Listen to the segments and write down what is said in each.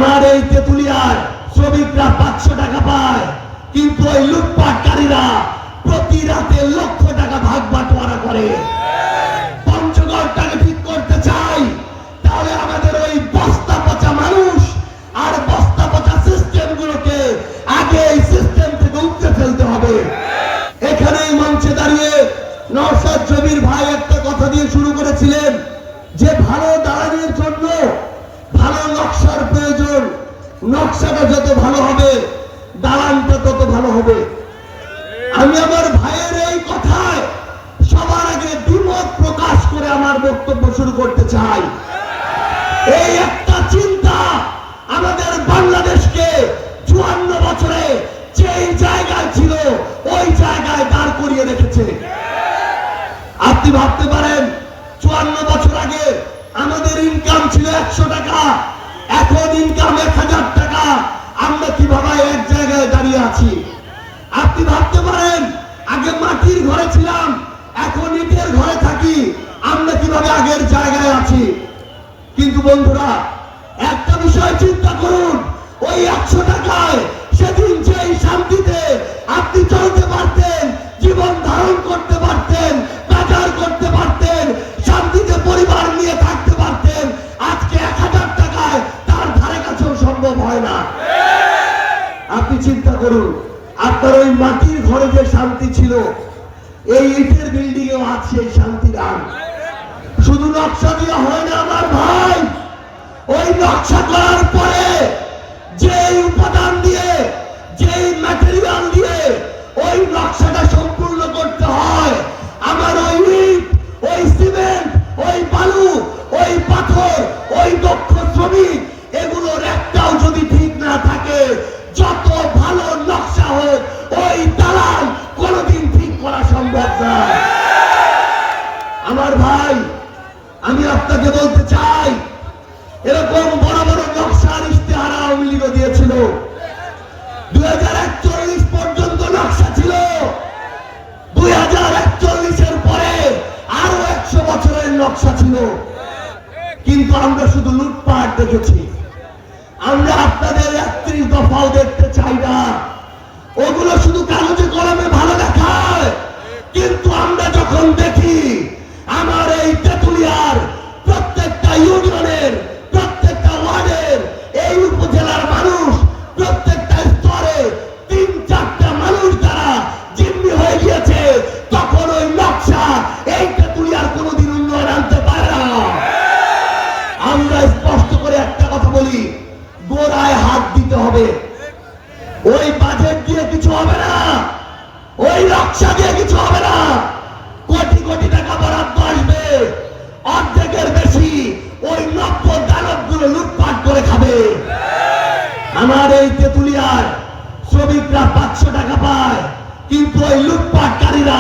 আমার এই তেতুলিয়ার শ্রমিকরা 500 টাকা পায়, কিন্তু ওই লুটপাটকারীরা প্রতি রাতে লক্ষ টাকা ভাগ বাটোয়ারা করে। পঞ্চগড়টাকে ঠিক করতে চাই, তাহলে আমাদের ওই বস্তা পচা মানুষ আর বস্তা পচা সিস্টেমগুলোকে আগে এই সিস্টেম থেকে উপড়ে ফেলতে হবে। এখানে এই মঞ্চে দাঁড়িয়ে নওশাদ জমির ভাই একটা কথা দিয়ে শুরু করেছিলেন যে ভালো দালানের জন্য ভালো নকশার প্রয়োজন, নকশাটা যত ভালো হবে দালানটা তত ভালো হবে। আমি আমার ভাইয়ের এই কথায় সবার আগে দ্বিমত প্রকাশ করে আমার বক্তব্য শুরু করতে চাই। এই একটা চিন্তা আমাদের বাংলাদেশকে 54 বছরে যেই জায়গায় ছিল ওই জায়গায় দাঁড় করিয়ে রেখেছে। আপনি ভাবতে পারেন 54 বছর আগে আমাদের ইনকাম ছিল 100 টাকা, এখন ইনকাম 1000 টাকা। আমরা কিভাবে এক জায়গায় দাঁড়িয়ে আছি? আপনি ভাবতে পারেন আগে মাটির ঘরে ছিলাম, এখন ইটের ঘরে থাকি, আমরা কিভাবে আগের জায়গায় আছি? কিন্তু বন্ধুরা, একটা বিষয় চিন্তা করুন, ওই 100 টাকায় সেদিন যেই শান্তিতে আপনি চলতে পারতেন, জীবন ধারণ করতে পারতেন, বাজার করতে পারতেন, শান্তিতে পরিবার নিয়ে থাকতে পারতেন, আজকে 1000 টাকায় তার ধারে কাছেও সম্ভব হয় না। আপনি চিন্তা করুন, আপনার ওই মাটির ঘরে যে শান্তি ছিল, এই ইটের বিল্ডিং এও আজ সেই শান্তি নাই। শুধু নকশা দিয়ে হয় না আমার ভাই, ওই নকশা করার পরে যেই উপাদান দিয়ে, যেই ম্যাটেরিয়াল দিয়ে ওই নকশাটা সম্পূর্ণ করতে হয়, আমার ওই ইট, ওই সিমেন্ট, ওই বালু, ওই পাথর, ওই দক্ষ শ্রমিক, এগুলোর একটাও যদি ঠিক না থাকে, যত ভালো নকশা হোক ওই দালাল কোনোদিন ঠিক করা সম্ভব না। আমার ভাই, আমি আপনাকে বলতে চাই, এরকম বড় বড় নকশার ইশতেহার আওয়ামী লীগও দিয়েছিল। 2041 পর্যন্ত নকশা ছিল, 2041-এর পরে আরো 100 বছরের নকশা ছিল, কিন্তু আমরা শুধু লুটপাট দেখেছি। আমরা আপনাদের 31 দফাও দেখতে চাই না। ওগুলো শুধু কাগজে কলমে ভালো দেখায়, কিন্তু আমরা যখন দেখি আমার এই তেতুলিয়ার প্রত্যেকটা ইউনিয়নের, প্রত্যেকটা ওয়ার্ডের, এই উপজেলার মানুষ প্রত্যেকটা স্তরে 3-4টা মানুষ দ্বারা জিম্মি হয়ে গিয়েছে, তখন ওই নকশা এই তেতুলিয়ার কোনোদিন উন্নয়ন আনতে পারে না। আমরা স্পষ্ট করে একটা কথা বলি, গোড়ায় হাত দিতে হবে। ওই বাজেট দিয়ে কিছু হবে না, ওই নকশা দিয়ে কিছু হবে না। কোটি কোটি টাকা বরাদ্দ আসবে, অর্ধেকের বেশি ওই নব্য দানবগুলো লুটপাট করে খাবে। আমার এই তেতুলিয়ার শ্রমিকরা 500 টাকা পায়, কিন্তু ওই লুটপাটকারীরা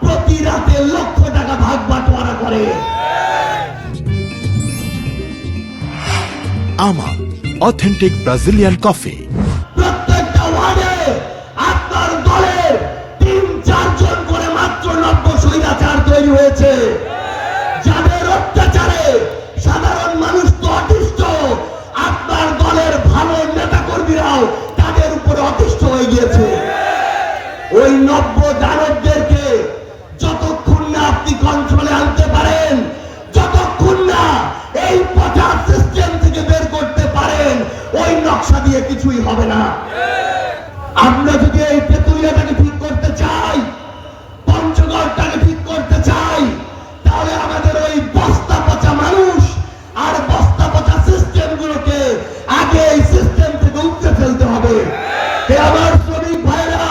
প্রতি রাতে লক্ষ টাকা ভাগ বাটোয়ারা করে। আমার অথেন্টিক ব্রাজিলিয়ান কফি। প্রত্যেকটা ওয়ার্ডে আপনার দলের 3-4 জন করে মাত্র নব্য স্বৈরাচার তৈরি হয়েছে, যাদের অত্যাচারে সাধারণ মানুষ তো অতিষ্ঠ, আপনার দলের ভালো নেতা কর্মীরাও তাদের উপরে অতিষ্ঠ হয়ে গিয়েছে। ওই নব্য দানবদেরকে যতক্ষণ না আপনি কন্ট্রোলে আনতে পারেন, যতক্ষণ না এই পচা সিস্টেম থেকে বের করতে পারেন, ওই নকশা দিয়ে কিছুই হবে না। আমরা যদি এই তেতুলিয়াটাকে ঠিক করতে চাই, পঞ্চগড়টাকে ঠিক করতে চাই, তাহলে আমাদের ওই বস্তা পচা মানুষ আর বস্তা পচা সিস্টেমগুলোকে আগে এই সিস্টেম থেকে উপড়ে ফেলতে হবে। আমার শ্রমিক ভাইরা,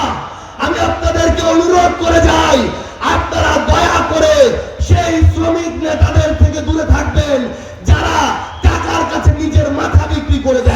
আমি আপনাদেরকে অনুরোধ করে যাই, আপনারা দয়া করে সেই শ্রমিক নেতাদের থেকে দূরে থাকবেন যারা টাকার কাছে নিজের মাথা বিক্রি করে দেয়।